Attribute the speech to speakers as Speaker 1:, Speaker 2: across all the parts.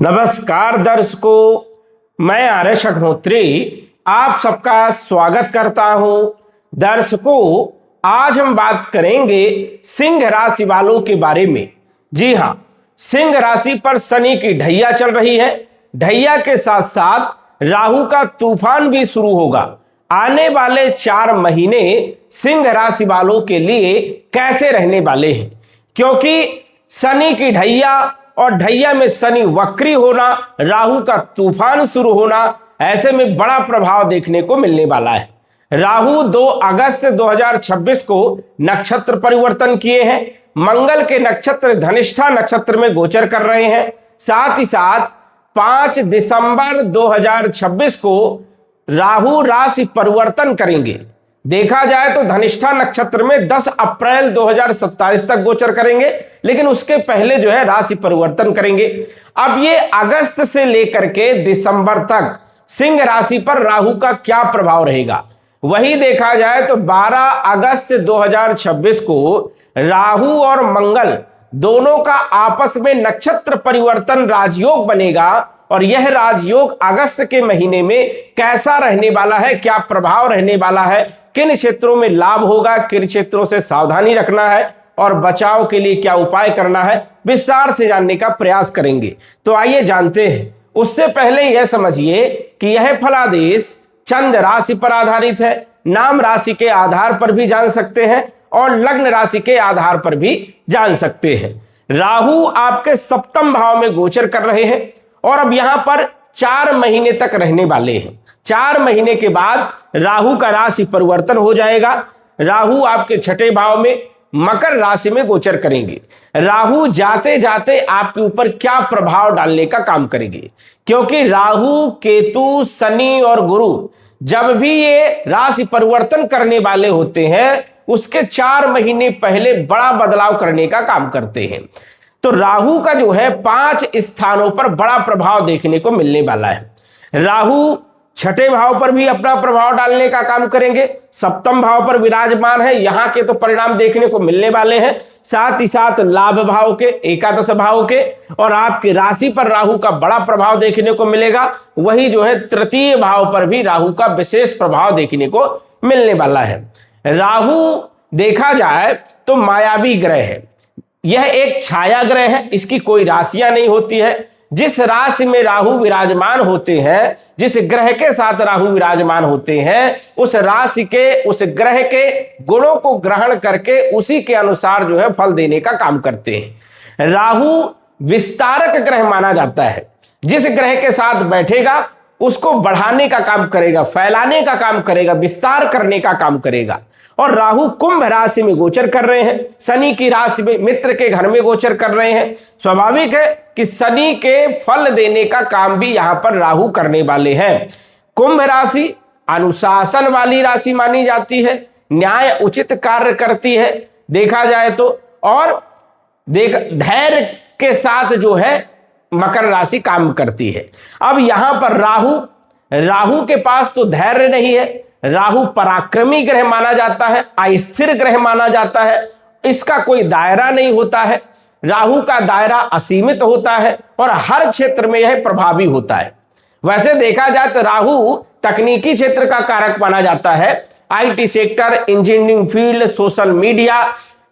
Speaker 1: नमस्कार दर्शकों, मैं आर्यश अग्निहोत्री आप सबका स्वागत करता हूं। दर्शकों, आज हम बात करेंगे सिंह राशि वालों के बारे में। जी हां, सिंह राशि पर शनि की ढैया चल रही है। ढैया के साथ साथ राहु का तूफान भी शुरू होगा। आने वाले 4 महीने सिंह राशि वालों के लिए कैसे रहने वाले हैं, क्योंकि शनि की ढैया और ढैया में शनि वक्री होना, राहु का तूफान शुरू होना, ऐसे में बड़ा प्रभाव देखने को मिलने वाला है। राहु 2 अगस्त 2026 को नक्षत्र परिवर्तन किए हैं। मंगल के नक्षत्र धनिष्ठा नक्षत्र में गोचर कर रहे हैं। साथ ही साथ 5 दिसंबर 2026 को राहु राशि परिवर्तन करेंगे। देखा जाए तो धनिष्ठा नक्षत्र में 10 अप्रैल 2027 तक गोचर करेंगे, लेकिन उसके पहले जो है राशि परिवर्तन करेंगे। अब ये अगस्त से लेकर के दिसंबर तक सिंह राशि पर राहु का क्या प्रभाव रहेगा, वही देखा जाए तो 12 अगस्त 2026 को राहु और मंगल दोनों का आपस में नक्षत्र परिवर्तन राजयोग बनेगा। और यह राजयोग अगस्त के महीने में कैसा रहने वाला है, क्या प्रभाव रहने वाला है, किन क्षेत्रों में लाभ होगा, किन क्षेत्रों से सावधानी रखना है और बचाव के लिए क्या उपाय करना है, विस्तार से जानने का प्रयास करेंगे। तो आइए जानते हैं। उससे पहले यह समझिए कि यह फलादेश चंद्र राशि पर आधारित है। नाम राशि के आधार पर भी जान सकते हैं और लग्न राशि के आधार पर भी जान सकते हैं। राहु आपके सप्तम भाव में गोचर कर रहे हैं और अब यहां पर 4 महीने तक रहने वाले हैं। 4 महीने के बाद राहु का राशि परिवर्तन हो जाएगा। राहु आपके 6ठे भाव में मकर राशि में गोचर करेंगे। राहु जाते जाते आपके ऊपर क्या प्रभाव डालने का काम करेंगे, क्योंकि राहु, केतु, शनि और गुरु जब भी ये राशि परिवर्तन करने वाले होते हैं उसके 4 महीने पहले बड़ा बदलाव करने का काम करते हैं। तो राहु का जो है 5 स्थानों पर बड़ा प्रभाव देखने को मिलने वाला है। राहु 6ठे भाव पर भी अपना प्रभाव डालने का काम करेंगे। सप्तम भाव पर विराजमान है, यहां के तो परिणाम देखने को मिलने वाले हैं। साथ ही साथ लाभ भाव के, एकादश भाव के और आपकी राशि पर राहु का बड़ा प्रभाव देखने को मिलेगा। वही जो है तृतीय भाव पर भी राहु का विशेष प्रभाव देखने को मिलने वाला है। राहु देखा जाए तो मायावी ग्रह है। यह एक छाया ग्रह है, इसकी कोई राशियां नहीं होती है। जिस राशि में राहु विराजमान होते हैं, जिस ग्रह के साथ राहु विराजमान होते हैं, उस राशि के, उस ग्रह के गुणों को ग्रहण करके उसी के अनुसार जो है फल देने का काम करते हैं। राहु विस्तारक ग्रह माना जाता है। जिस ग्रह के साथ बैठेगा उसको बढ़ाने का काम करेगा, फैलाने का काम करेगा, विस्तार करने का काम करेगा। और राहु कुंभ राशि में गोचर कर रहे हैं, शनि की राशि में, मित्र के घर में गोचर कर रहे हैं। स्वाभाविक है कि शनि के फल देने का काम भी यहां पर राहु करने वाले हैं। कुंभ राशि अनुशासन वाली राशि मानी जाती है, न्याय उचित कार्य करती है देखा जाए तो, और धैर्य के साथ जो है मकर राशि काम करती है। अब यहां पर राहु के पास तो धैर्य नहीं है। राहु पराक्रमी ग्रह माना जाता है, अस्थिर ग्रह माना जाता है, इसका कोई दायरा नहीं होता है। राहु का दायरा असीमित होता है और हर क्षेत्र में यह प्रभावी होता है। वैसे देखा जाए तो राहु तकनीकी क्षेत्र का कारक माना जाता है, IT sector, engineering field, social media,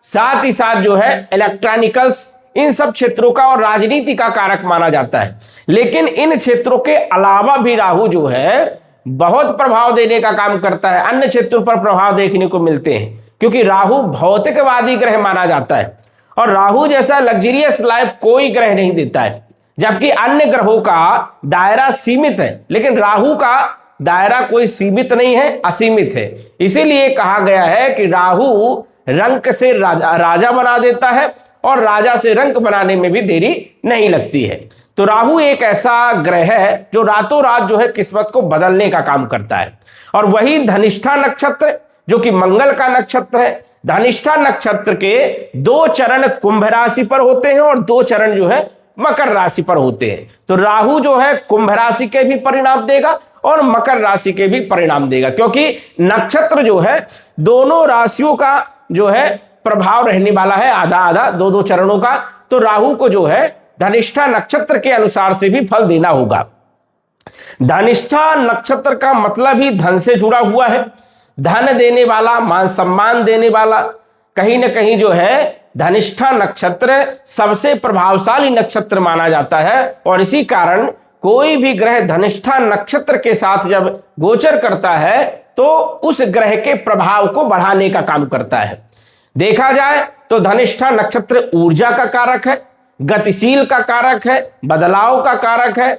Speaker 1: साथ ही साथ जो है इलेक्ट्रॉनिकल्स, इन सब क्षेत्रों का और राजनीति का कारक माना जाता है। लेकिन इन क्षेत्रों के अलावा भी राहु जो है बहुत प्रभाव देने का काम करता है, अन्य क्षेत्रों पर प्रभाव देखने को मिलते हैं, क्योंकि राहु भौतिकवादी ग्रह माना जाता है और राहु जैसा लग्जरियस लाइफ कोई ग्रह नहीं देता है। जबकि अन्य ग्रहों का दायरा सीमित है, लेकिन राहु का दायरा कोई सीमित नहीं है, असीमित है। इसीलिए कहा गया है कि राहु रंक से राजा बना देता है और राजा से रंक बनाने में भी देरी नहीं लगती है। तो राहु एक ऐसा ग्रह है जो रातों रात जो है किस्मत को बदलने का काम करता है। और वही धनिष्ठा नक्षत्र जो कि मंगल का नक्षत्र है, धनिष्ठा नक्षत्र के 2 चरण कुंभ राशि पर होते हैं और 2 चरण जो है मकर राशि पर होते हैं। तो राहु जो है कुंभ राशि के भी परिणाम देगा और मकर राशि के भी परिणाम देगा, क्योंकि नक्षत्र जो है दोनों राशियों का जो है प्रभाव रहने वाला है, आधा आधा 2-2 चरणों का। तो राहु को जो है धनिष्ठा नक्षत्र के अनुसार से भी फल देना होगा। धनिष्ठा नक्षत्र का मतलब ही धन से जुड़ा हुआ है, धन देने वाला, मान सम्मान देने वाला। कहीं ना कहीं जो है धनिष्ठा नक्षत्र सबसे प्रभावशाली नक्षत्र माना जाता है और इसी कारण कोई भी ग्रह धनिष्ठा नक्षत्र के साथ जब गोचर करता है तो उस ग्रह के प्रभाव को बढ़ाने का काम करता है। देखा जाए तो धनिष्ठा नक्षत्र ऊर्जा का कारक है, गतिशील का कारक है, बदलाव का कारक है,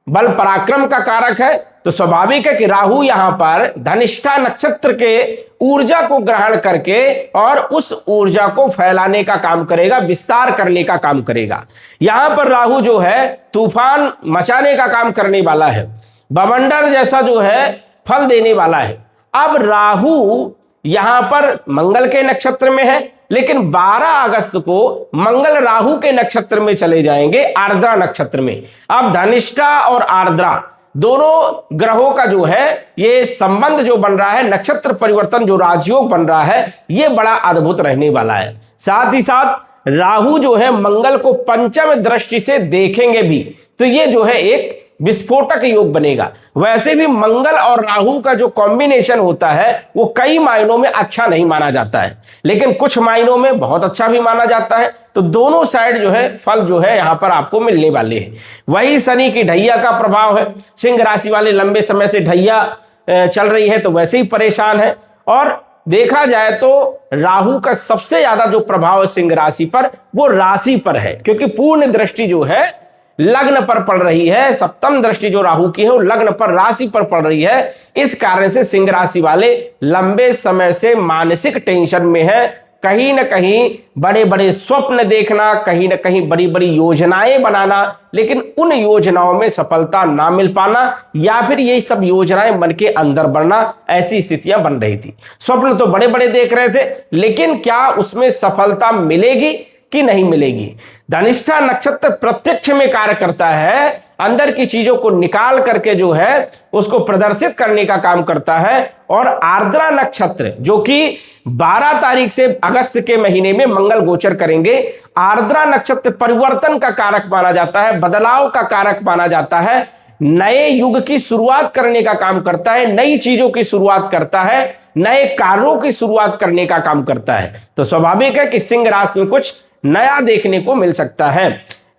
Speaker 1: बल पराक्रम का कारक है। तो स्वाभाविक है कि राहु यहां पर धनिष्ठा नक्षत्र के ऊर्जा को ग्रहण करके और उस ऊर्जा को फैलाने का काम करेगा, विस्तार करने का काम करेगा। यहां पर राहु जो है तूफान मचाने का काम करने वाला है, बवंडर जैसा जो है फल देने वाला है। अब राहु यहां पर मंगल के नक्षत्र में है, लेकिन 12 अगस्त को मंगल राहु के नक्षत्र में चले जाएंगे, आर्द्रा नक्षत्र में। अब धनिष्ठा और आर्द्रा दोनों ग्रहों का जो है ये संबंध जो बन रहा है, नक्षत्र परिवर्तन जो राजयोग बन रहा है, ये बड़ा अद्भुत रहने वाला है। साथ ही साथ राहु जो है मंगल को पंचम दृष्टि से देखेंगे भी, तो ये जो है एक विस्फोटक योग बनेगा। वैसे भी मंगल और राहु का जो कॉम्बिनेशन होता है वो कई मायनों में अच्छा नहीं माना जाता है, लेकिन कुछ मायनों में बहुत अच्छा भी माना जाता है। तो दोनों साइड जो है फल जो है यहां पर आपको मिलने वाले हैं। वही शनि की ढैया का प्रभाव है, सिंह राशि वाले लंबे समय से ढैया चल रही है तो वैसे ही परेशान है। और देखा जाए तो राहु का सबसे ज्यादा जो प्रभाव है सिंह राशि पर वो राशि पर है, क्योंकि पूर्ण दृष्टि जो है लग्न पर पड़ रही है। सप्तम दृष्टि जो राहु की है वो लग्न पर, राशि पर पड़ रही है। इस कारण से सिंह राशि वाले लंबे समय से मानसिक टेंशन में है। कहीं ना कहीं बड़े बड़े स्वप्न देखना, कहीं ना कहीं बड़ी बड़ी योजनाएं बनाना, लेकिन उन योजनाओं में सफलता ना मिल पाना, या फिर ये सब योजनाएं मन के अंदर बढ़ना, ऐसी स्थितियां बन रही थी। स्वप्न तो बड़े बड़े देख रहे थे, लेकिन क्या उसमें सफलता मिलेगी कि नहीं मिलेगी। धनिष्ठा नक्षत्र प्रत्यक्ष में कार्य करता है, अंदर की चीजों को निकाल करके जो है उसको प्रदर्शित करने का काम करता है। और आर्द्रा नक्षत्र जो कि 12 तारीख से अगस्त के महीने में मंगल गोचर करेंगे, आर्द्रा नक्षत्र परिवर्तन का कारक माना जाता है, बदलाव का कारक माना जाता है, नए युग की शुरुआत करने का काम करता है, नई चीजों की शुरुआत करता है, नए कार्यों की शुरुआत करने का काम करता है। तो स्वाभाविक है कि सिंह राशि में कुछ नया देखने को मिल सकता है।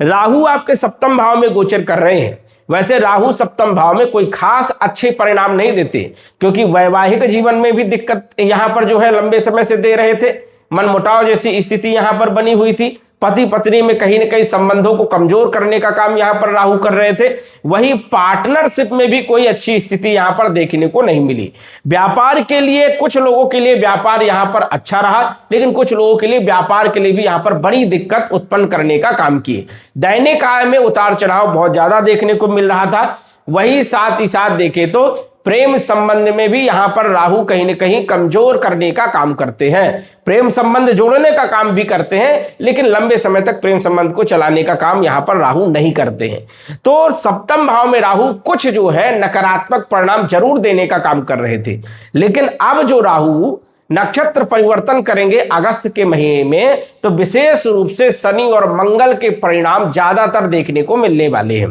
Speaker 1: राहु आपके सप्तम भाव में गोचर कर रहे हैं। वैसे राहु सप्तम भाव में कोई खास अच्छे परिणाम नहीं देते, क्योंकि वैवाहिक जीवन में भी दिक्कत यहां पर जो है लंबे समय से दे रहे थे। मनमुटाव जैसी स्थिति यहां पर बनी हुई थी। पति पत्नी में कहीं न कहीं संबंधों को कमजोर करने का काम यहां पर राहु कर रहे थे। वही पार्टनरशिप में भी कोई अच्छी स्थिति यहां पर देखने को नहीं मिली। व्यापार के लिए कुछ लोगों के लिए व्यापार यहां पर अच्छा रहा, लेकिन कुछ लोगों के लिए व्यापार के लिए भी यहां पर बड़ी दिक्कत उत्पन्न करने का काम किए। दैनिक आय में उतार चढ़ाव बहुत ज्यादा देखने को मिल रहा था। वही साथ ही साथ देखे तो प्रेम संबंध में भी यहां पर राहु कहीं न कहीं कमजोर करने का काम करते हैं। प्रेम संबंध जोड़ने का काम भी करते हैं, लेकिन लंबे समय तक प्रेम संबंध को चलाने का काम यहां पर राहु नहीं करते हैं। तो सप्तम भाव में राहु कुछ जो है नकारात्मक परिणाम जरूर देने का काम कर रहे थे, लेकिन अब जो राहु नक्षत्र परिवर्तन करेंगे अगस्त के महीने में, तो विशेष रूप से शनि और मंगल के परिणाम ज्यादातर देखने को मिलने वाले हैं।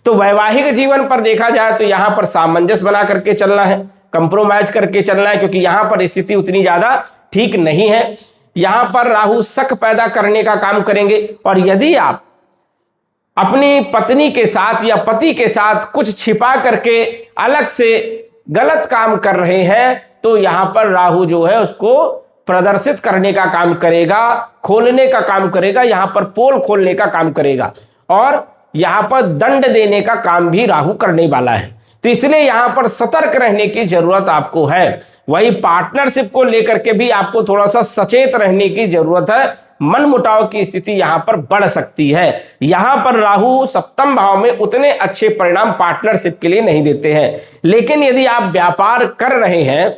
Speaker 1: तो वैवाहिक जीवन पर देखा जाए तो यहां पर सामंजस्य बना करके चलना है, कंप्रोमाइज करके चलना है, क्योंकि यहां पर स्थिति उतनी ज्यादा ठीक नहीं है। यहां पर राहु शक पैदा करने का काम करेंगे, और यदि आप अपनी पत्नी के साथ या पति के साथ कुछ छिपा करके अलग से गलत काम कर रहे हैं, तो यहां पर राहु जो है उसको प्रदर्शित करने का काम करेगा, खोलने का काम करेगा, यहां पर पोल खोलने का काम करेगा, और यहां पर दंड देने का काम भी राहु करने वाला है। तो इसलिए यहां पर सतर्क रहने की जरूरत आपको है। वही पार्टनरशिप को लेकर के भी आपको थोड़ा सा सचेत रहने की जरूरत है। मनमुटाव की स्थिति यहां पर बढ़ सकती है। यहां पर राहु सप्तम भाव में उतने अच्छे परिणाम पार्टनरशिप के लिए नहीं देते हैं, लेकिन यदि आप व्यापार कर रहे हैं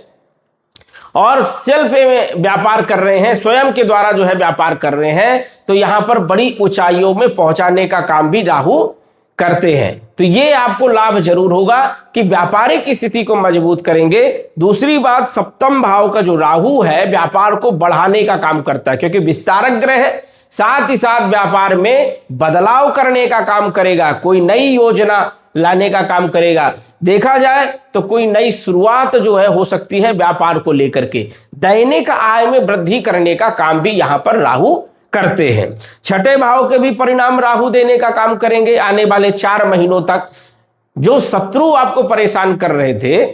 Speaker 1: और सेल्फ व्यापार कर रहे हैं, स्वयं के द्वारा जो है व्यापार कर रहे हैं, तो यहां पर बड़ी ऊंचाइयों में पहुंचाने का काम भी राहु करते हैं। तो ये आपको लाभ जरूर होगा कि व्यापारिक स्थिति को मजबूत करेंगे। दूसरी बात, सप्तम भाव का जो राहु है व्यापार को बढ़ाने का काम करता है, क्योंकि विस्तारक ग्रह है। साथ ही साथ व्यापार में बदलाव करने का काम करेगा, कोई नई योजना लाने का काम करेगा। देखा जाए तो कोई नई शुरुआत जो है हो सकती है व्यापार को लेकर के। दैनिक आय में वृद्धि करने का काम भी यहां पर राहु करते हैं। छठे भाव के भी परिणाम राहु देने का काम करेंगे आने वाले 4 महीनों तक। जो शत्रु आपको परेशान कर रहे थे,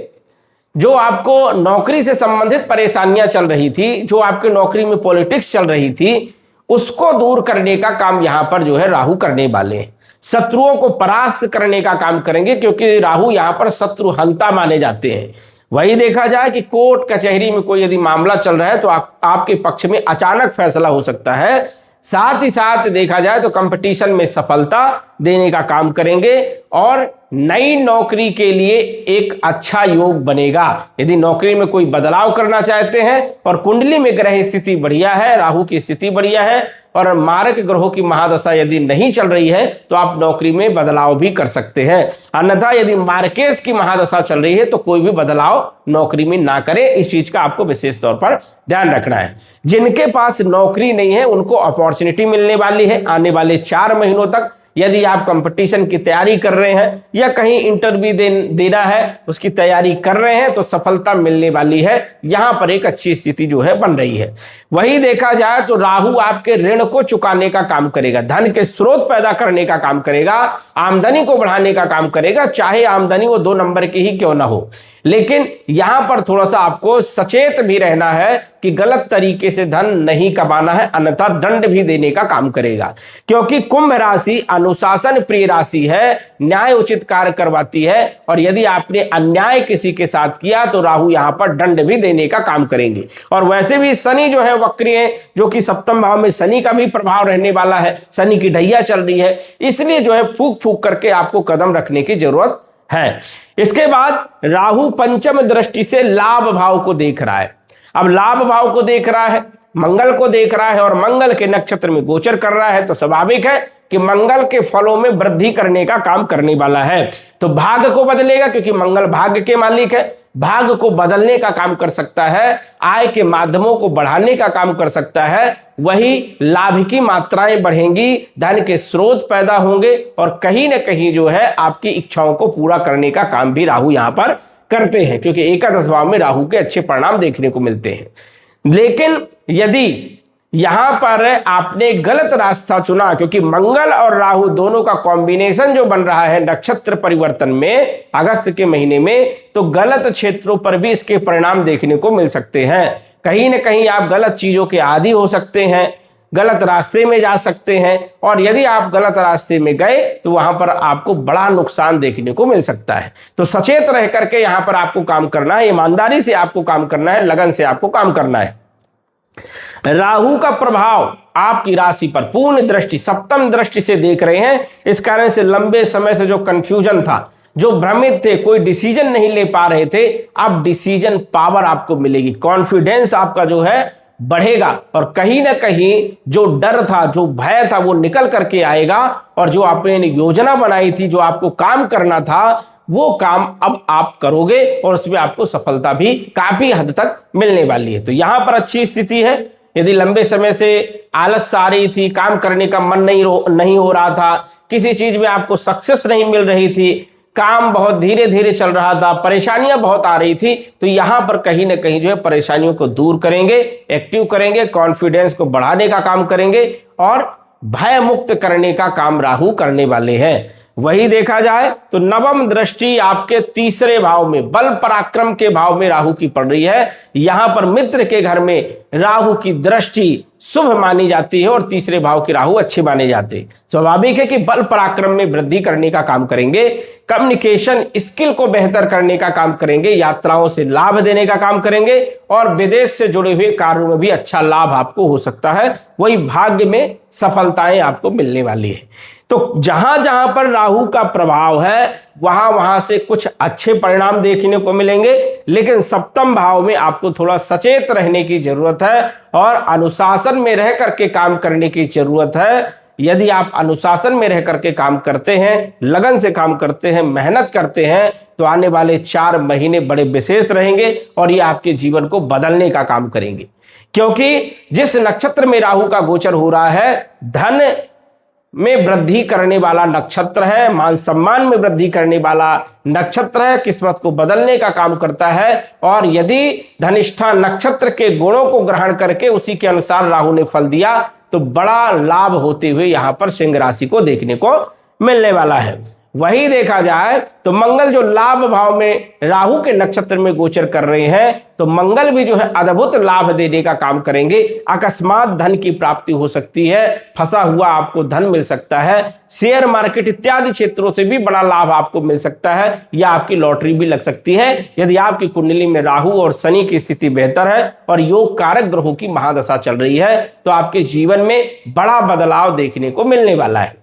Speaker 1: जो आपको नौकरी से संबंधित परेशानियां चल रही थी, जो आपके नौकरी में पॉलिटिक्स चल रही थी, उसको दूर करने का काम यहां पर जो है राहु करने वाले हैं। शत्रुओं को परास्त करने का काम करेंगे, क्योंकि राहु यहां पर शत्रु हंता माने जाते हैं। वही देखा जाए कि कोर्ट कचहरी में कोई यदि मामला चल रहा है तो आपके पक्ष में अचानक फैसला हो सकता है। साथ ही साथ देखा जाए तो कंपटीशन में सफलता देने का काम करेंगे और नई नौकरी के लिए एक अच्छा योग बनेगा। यदि नौकरी में कोई बदलाव करना चाहते हैं और कुंडली में ग्रह स्थिति बढ़िया है, राहु की स्थिति बढ़िया है और मारक ग्रहों की महादशा यदि नहीं चल रही है तो आप नौकरी में बदलाव भी कर सकते हैं। अन्यथा यदि मार्केस की महादशा चल रही है तो कोई भी बदलाव नौकरी में ना करें। इस चीज का आपको विशेष तौर पर ध्यान रखना है। जिनके पास नौकरी नहीं है उनको अपॉर्चुनिटी मिलने वाली है आने वाले 4 महीनों तक। यदि आप कंपटीशन की तैयारी कर रहे हैं या कहीं इंटरव्यू देना है उसकी तैयारी कर रहे हैं तो सफलता मिलने वाली है। यहां पर एक अच्छी स्थिति जो है बन रही है। वही देखा जाए तो राहु आपके ऋण को चुकाने का काम करेगा, धन के स्रोत पैदा करने का काम करेगा, आमदनी को बढ़ाने का काम करेगा, चाहे आमदनी वो 2 नंबर की ही क्यों ना हो। लेकिन यहां पर थोड़ा सा आपको सचेत भी रहना है कि गलत तरीके से धन नहीं कमाना है, अन्यथा दंड भी देने का काम करेगा। क्योंकि कुंभ राशि अनुशासन प्रिय राशि है, न्याय उचित कार्य करवाती है और यदि आपने अन्याय किसी के साथ किया तो राहु यहां पर दंड भी देने का काम करेंगे। और वैसे भी शनि जो है वक्री है, जो कि सप्तम भाव में शनि का भी प्रभाव रहने वाला है, शनि की ढैया चल रही है, इसलिए जो है फूक फूक करके आपको कदम रखने की जरूरत है। इसके बाद राहु पंचम दृष्टि से लाभ भाव को देख रहा है। अब लाभ भाव को देख रहा है, मंगल को देख रहा है और मंगल के नक्षत्र में गोचर कर रहा है, तो स्वाभाविक है कि मंगल के फलों में वृद्धि करने का काम करने वाला है। तो भाग्य को बदलेगा, क्योंकि मंगल भाग्य के मालिक है, भाग्य को बदलने का काम कर सकता है, आय के माध्यमों को बढ़ाने का काम कर सकता है। वही लाभ की मात्राएं बढ़ेंगी, धन के स्रोत पैदा होंगे और कहीं ना कहीं जो है आपकी इच्छाओं को पूरा करने का काम भी राहु यहां पर करते हैं, क्योंकि एकादश भाव में राहु के अच्छे परिणाम देखने को मिलते हैं। लेकिन यदि यहां पर आपने गलत रास्ता चुना, क्योंकि मंगल और राहु दोनों का कॉम्बिनेशन जो बन रहा है नक्षत्र परिवर्तन में अगस्त के महीने में, तो गलत क्षेत्रों पर भी इसके परिणाम देखने को मिल सकते हैं। कहीं ना कहीं आप गलत चीजों के आदी हो सकते हैं, गलत रास्ते में जा सकते हैं और यदि आप गलत रास्ते में गए तो वहां पर आपको बड़ा नुकसान देखने को मिल सकता है। तो सचेत रह करके यहां पर आपको काम करना है, ईमानदारी से आपको काम करना है, लगन से आपको काम करना है। राहु का प्रभाव आपकी राशि पर पूर्ण दृष्टि सप्तम दृष्टि से देख रहे हैं। इस कारण से लंबे समय से जो कंफ्यूजन था, जो भ्रमित थे, कोई डिसीजन नहीं ले पा रहे थे, अब डिसीजन पावर आपको मिलेगी, कॉन्फिडेंस आपका जो है बढ़ेगा और कहीं ना कहीं जो डर था, जो भय था, वो निकल करके आएगा और जो आपने योजना बनाई थी, जो आपको काम करना था, वो काम अब आप करोगे और उसमें आपको सफलता भी काफी हद तक मिलने वाली है। तो यहां पर अच्छी स्थिति है। यदि लंबे समय से आलस आ रही थी, काम करने का मन नहीं हो रहा था, किसी चीज में आपको सक्सेस नहीं मिल रही थी, काम बहुत धीरे धीरे चल रहा था, परेशानियां बहुत आ रही थी, तो यहां पर कहीं ना कहीं जो है परेशानियों को दूर करेंगे, एक्टिव करेंगे, कॉन्फिडेंस को बढ़ाने का काम करेंगे और भय मुक्त करने का काम राहु करने वाले हैं। वही देखा जाए तो नवम दृष्टि आपके तीसरे भाव में बल पराक्रम के भाव में राहु की पड़ रही है। यहां पर मित्र के घर में राहु की दृष्टि शुभ मानी जाती है और तीसरे भाव के राहु अच्छे माने जाते हैं। स्वाभाविक है कि बल पराक्रम में वृद्धि करने का काम करेंगे, कम्युनिकेशन स्किल को बेहतर करने का काम करेंगे, यात्राओं से लाभ देने का काम करेंगे और विदेश से जुड़े हुए कार्यों में भी अच्छा लाभ आपको हो सकता है। वही भाग्य में सफलताएं आपको मिलने वाली है। तो जहां जहां पर राहु का प्रभाव है वहां वहां से कुछ अच्छे परिणाम देखने को मिलेंगे, लेकिन सप्तम भाव में आपको थोड़ा सचेत रहने की जरूरत है और अनुशासन में रह करके काम करने की जरूरत है। यदि आप अनुशासन में रह करके काम करते हैं, लगन से काम करते हैं, मेहनत करते हैं, तो आने वाले 4 महीने बड़े विशेष रहेंगे और ये आपके जीवन को बदलने का काम करेंगे। क्योंकि जिस नक्षत्र में राहु का गोचर हो रहा है धन में वृद्धि करने वाला नक्षत्र है, मान सम्मान में वृद्धि करने वाला नक्षत्र है, किस्मत को बदलने का काम करता है। और यदि धनिष्ठा नक्षत्र के गुणों को ग्रहण करके उसी के अनुसार राहु ने फल दिया तो बड़ा लाभ होते हुए यहां पर सिंह राशि को देखने को मिलने वाला है। वही देखा जाए तो मंगल जो लाभ भाव में राहु के नक्षत्र में गोचर कर रहे हैं तो मंगल भी जो है अद्भुत लाभ देने का काम करेंगे। अकस्मात धन की प्राप्ति हो सकती है, फंसा हुआ आपको धन मिल सकता है, शेयर मार्केट इत्यादि क्षेत्रों से भी बड़ा लाभ आपको मिल सकता है, या आपकी लॉटरी भी लग सकती है यदि आपकी कुंडली में राहु और शनि की स्थिति बेहतर है और योग कारक ग्रहों की महादशा चल रही है तो आपके जीवन में बड़ा बदलाव देखने को मिलने वाला है।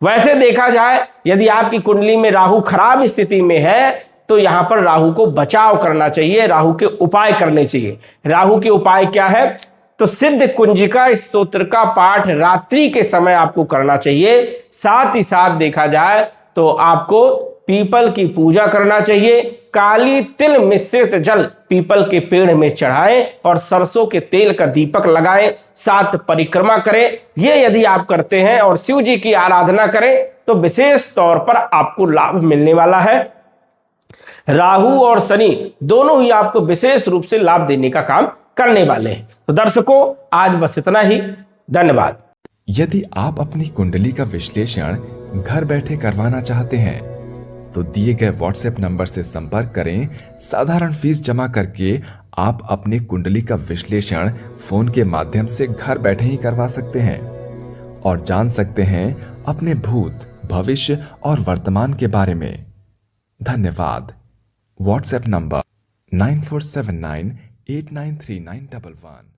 Speaker 1: वैसे देखा जाए यदि आपकी कुंडली में राहु खराब स्थिति में है तो यहां पर राहु को बचाव करना चाहिए, राहु के उपाय करने चाहिए। राहु के उपाय क्या है तो सिद्ध कुंजिका स्तोत्र का पाठ रात्रि के समय आपको करना चाहिए। साथ ही साथ देखा जाए तो आपको पीपल की पूजा करना चाहिए, काली तिल मिश्रित जल पीपल के पेड़ में चढ़ाएं और सरसों के तेल का दीपक लगाएं, 7 परिक्रमा करें। ये यदि आप करते हैं और शिव जी की आराधना करें तो विशेष तौर पर आपको लाभ मिलने वाला है। राहु और शनि दोनों ही आपको विशेष रूप से लाभ देने का काम करने वाले हैं। तो दर्शकों आज बस इतना ही, धन्यवाद।
Speaker 2: यदि आप अपनी कुंडली का विश्लेषण घर बैठे करवाना चाहते हैं तो दिए गए व्हाट्सएप नंबर से संपर्क करें। साधारण फीस जमा करके आप अपनी कुंडली का विश्लेषण फोन के माध्यम से घर बैठे ही करवा सकते हैं और जान सकते हैं अपने भूत, भविष्य और वर्तमान के बारे में। धन्यवाद। WhatsApp number 9479893911।